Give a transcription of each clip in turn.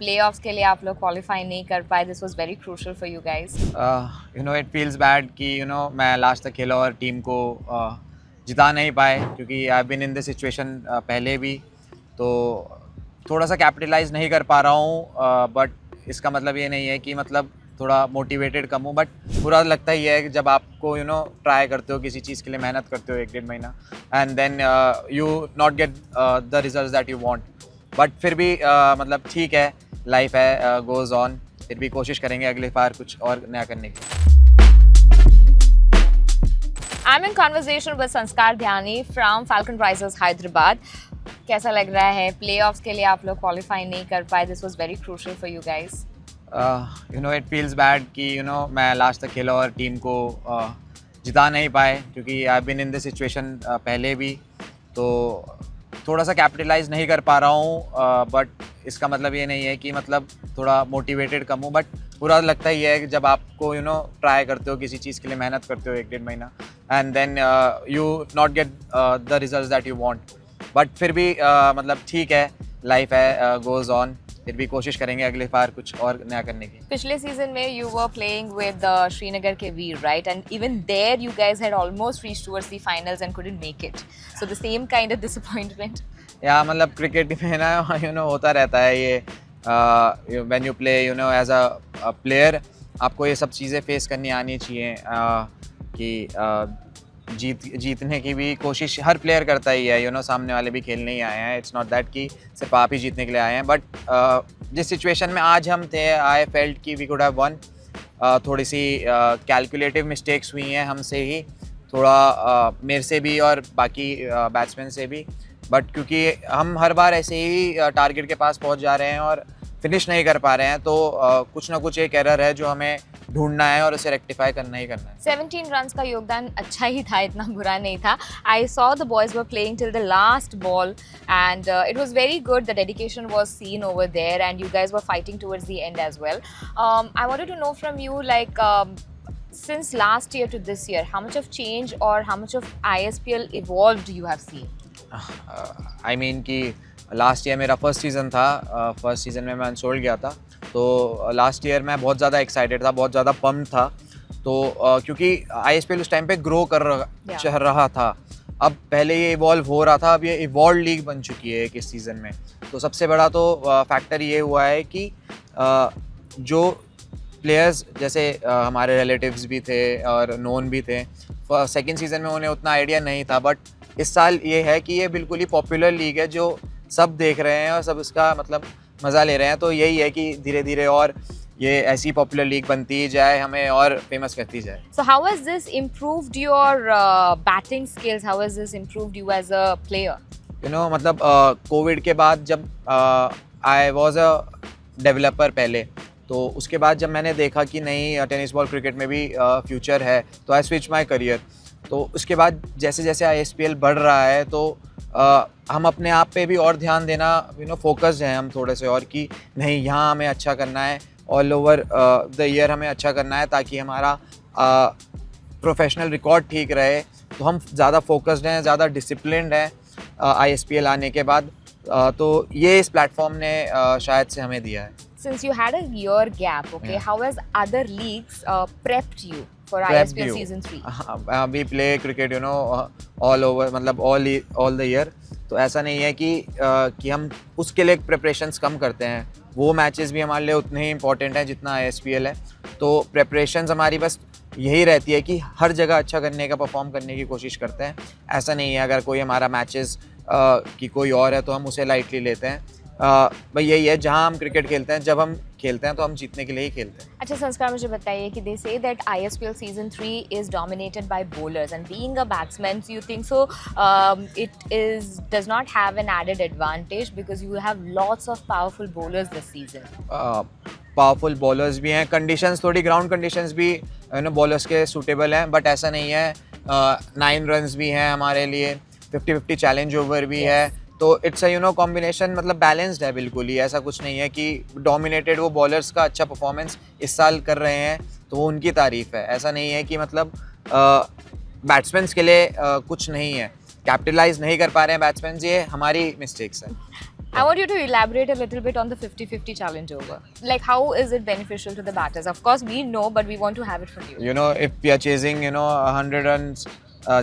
Playoffs के लिए आप लोग क्वालिफाई नहीं कर पाए. This was very crucial for you guys. It feels bad कि मैं लास्ट तक खेला और टीम को जिता नहीं पाए, क्योंकि I been in this situation पहले भी. तो थोड़ा सा कैपिटलाइज नहीं कर पा रहा हूँ, बट इसका मतलब ये नहीं है कि मतलब थोड़ा मोटिवेटेड कम हूँ. बट बुरा लगता ही है कि जब आपको ट्राई करते हो किसी चीज़ के लिए, मेहनत करते हो 1-1.5 महीना, and then you not get the results that you want. But फिर भी मतलब ठीक है, लाइफ है, गोज़ ऑन. फिर भी कोशिश करेंगे अगले बार कुछ और नया करने की. I'm in conversation with संस्कार ध्यानी from Falcon Risers Hyderabad. कैसा लग रहा है? प्लेऑफ्स के लिए आप लोग क्वालिफाई नहीं कर पाए. This was very crucial for you guys. It feels bad कि मैं लास्ट तक खेला और टीम को जिता नहीं पाए, क्योंकि I been in this situation पहले भी. तो थोड़ा सा कैपिटलाइज नहीं कर पा रहा हूँ, बट इसका मतलब ये नहीं है कि मतलब थोड़ा मोटिवेटेड कम हूँ. बट बुरा लगता ही है कि जब आपको ट्राई करते हो किसी चीज़ के लिए, मेहनत करते हो 1-1.5 महीना, and then you not get the results that you want. But फिर भी मतलब ठीक है, लाइफ है, गोज़ ऑन. फिर भी कोशिश करेंगे अगले बार कुछ और नया करने की. पिछले सीजन में you were playing with Srinagar के वीर, right? And even there you guys had almost reached towards the finals and couldn't make it. So the same kind of disappointment. या मतलब क्रिकेट में ना होता रहता है ये. When you play as a player, आपको ये सब चीज़ें फेस करनी आनी चाहिए. कि जीतने की भी कोशिश हर प्लेयर करता ही है. सामने वाले भी खेलने ही आए हैं. इट्स नॉट दैट कि सिर्फ आप ही जीतने के लिए आए हैं. बट जिस सिचुएशन में आज हम थे, आई फेल्ट कि वी कुड हैव वन. थोड़ी सी कैलकुलेटिव मिस्टेक्स हुई हैं हमसे ही, थोड़ा मेरे से भी और बाकी बैट्समैन से भी. बट क्योंकि हम हर बार ऐसे ही टारगेट के पास पहुंच जा रहे हैं और फिनिश नहीं कर पा रहे हैं, तो कुछ ना कुछ एक एरर है जो हमें ढूंढना है और उसे रेक्टिफाई करना ही करना है. 17 रन्स का योगदान अच्छा ही था, इतना बुरा नहीं था. I saw the boys were playing till the last ball and it was very good. The dedication was seen over there and you guys were fighting towards the end as well. I wanted to know from you, like, since last year to this year, how much of change or how much of ISPL evolved you have seen? I mean कि last year मेरा first season था. First season में मैं unsold गया था. तो last year मैं बहुत ज़्यादा एक्साइटेड था, बहुत ज़्यादा पम्प था. तो क्योंकि ISPL उस टाइम पे ग्रो कर रहा था. अब पहले ये इवॉल्व हो रहा था, अब ये इवॉल्व लीग बन चुकी है इस सीज़न में. तो सबसे बड़ा तो फैक्टर ये हुआ है कि जो प्लेयर्स जैसे हमारे रिलेटिव्स भी थे और नोन भी थे, सेकेंड सीज़न में उन्हें उतना आइडिया नहीं था. बट इस साल ये है कि ये बिल्कुल ही पॉपुलर लीग है जो सब देख रहे हैं और सब इसका मतलब मज़ा ले रहे हैं. तो यही है कि धीरे धीरे और ये ऐसी पॉपुलर लीग बनती ही जाए, हमें और फेमस करती जाए. So how has this improved your batting skills? How has this improved you as a player? मतलब कोविड के बाद जब आई वॉज अ डेवलपर पहले, तो उसके बाद जब मैंने देखा कि नहीं, टेनिस बॉल क्रिकेट में भी फ्यूचर है, तो आई स्विच माई करियर. तो उसके बाद जैसे जैसे ISPL बढ़ रहा है, तो हम अपने आप पे भी और ध्यान देना फोकस्ड हैं हम थोड़े से, और कि नहीं, यहाँ हमें अच्छा करना है, ऑल ओवर द ईयर हमें अच्छा करना है, ताकि हमारा प्रोफेशनल रिकॉर्ड ठीक रहे. तो हम ज़्यादा फोकस्ड हैं, ज़्यादा डिसिप्लिन्ड हैं ISPL आने के बाद. तो ये इस प्लेटफॉर्म ने शायद से हमें दिया है. Since you had a year gap, okay, Yeah. how has other leagues prepped you for Prepped ISPL you. season 3? we play cricket all over, मतलब all the year. तो ऐसा नहीं है कि हम उसके लिए प्रिपरेशंस कम करते हैं. वो मैचेस भी हमारे लिए उतने ही इंपॉर्टेंट हैं जितना ISPL है. तो प्रिपरेशंस हमारी बस यही रहती है कि हर जगह अच्छा करने का, परफॉर्म करने की कोशिश करते हैं. ऐसा नहीं है अगर कोई हमारा मैचेस की कोई और है तो हम उसे लाइटली लेते हैं. भाई यही है, जहाँ हम क्रिकेट खेलते हैं, जब हम खेलते हैं तो हम जीतने के लिए ही खेलते हैं. अच्छा संस्कार, मुझे बताइए कि they say that ISPL season 3 is dominated by bowlers and being a batsman, so you think so it does not have an added advantage because you have lots of powerful bowlers this season. Powerful bowlers भी हैं, conditions थोड़ी ground conditions भी bowlers के suitable हैं. But ऐसा नहीं है, 9 runs भी हैं हमारे लिए, 50-50 चैलेंज ओवर भी है. तो इट्स अ कॉम्बिनेशन, मतलब बैलेंस्ड है बिल्कुल ही. ऐसा कुछ नहीं है कि डोमिनेटेड. वो बॉलर्स का अच्छा परफॉर्मेंस इस साल कर रहे हैं तो वो उनकी तारीफ़ है. ऐसा नहीं है कि मतलब बैट्समैन्स के लिए कुछ नहीं है, कैपिटलाइज नहीं कर पा रहे हैं बैट्समैन, ये हमारी मिस्टेक्स है. I want you to elaborate a little bit on the 50-50 challenge over. Like, how is it beneficial to the batters? Of course, we know, but we want to have it from you. You know, if we are chasing 100 runs,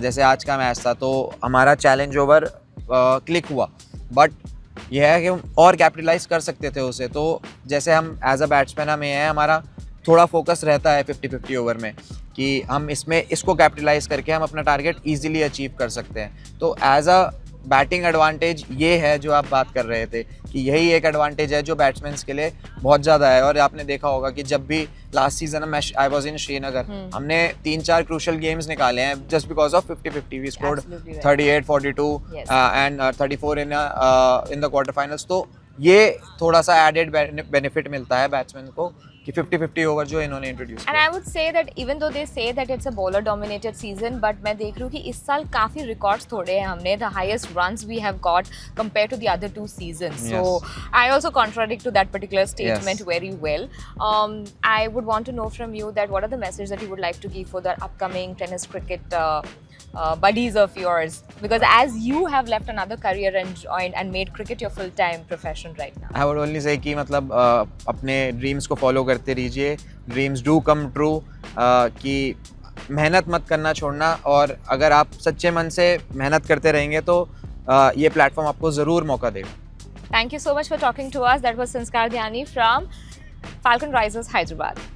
जैसे आज का match था, तो हमारा challenge over click हुआ, but यह है कि हम और कैपिटलाइज कर सकते थे उसे. तो जैसे हम एज अ बैट्समैन हमें है, हमारा थोड़ा फोकस रहता है 50-50 ओवर में कि हम इसको कैपिटलाइज करके हम अपना टारगेट इजीली अचीव कर सकते हैं. तो एज अ बैटिंग एडवांटेज ये है जो आप बात कर रहे थे, कि यही एक एडवांटेज है जो बैट्समैन के लिए बहुत ज़्यादा है. और आपने देखा होगा कि जब भी लास्ट सीजन में आई वाज इन श्रीनगर, हमने 3-4 क्रूशल गेम्स निकाले हैं just because of 50-50. We scored 38, 42 and 34 in the quarter finals. तो ये थोड़ा सा एडेड बेनिफिट मिलता है बैट्समैन को कि 50-50 ओवर जो इन्होंने introduce And I would say that even though they say that it's a bowler dominated season, but मैं देख रही हूँ कि इस साल काफी रिकॉर्ड्स तोड़े हैं हमने. The highest runs we have got compared to the other 2 seasons. So I also contradict to that particular statement very well. I would want to know from you that what are the messages that you would like to give for the upcoming tennis cricket buddies of yours, because as you have left another career and joined and made cricket your full-time profession right now. I would only say कि मतलब अपने dreams को follow करते रहिए. Dreams do come true. कि मेहनत मत करना छोड़ना, और अगर आप सच्चे मन से मेहनत करते रहेंगे तो ये प्लेटफॉर्म आपको ज़रूर मौका देगा. Thank you so much for talking to us. That was Sanskar Dhyani from Falcon Risers, Hyderabad.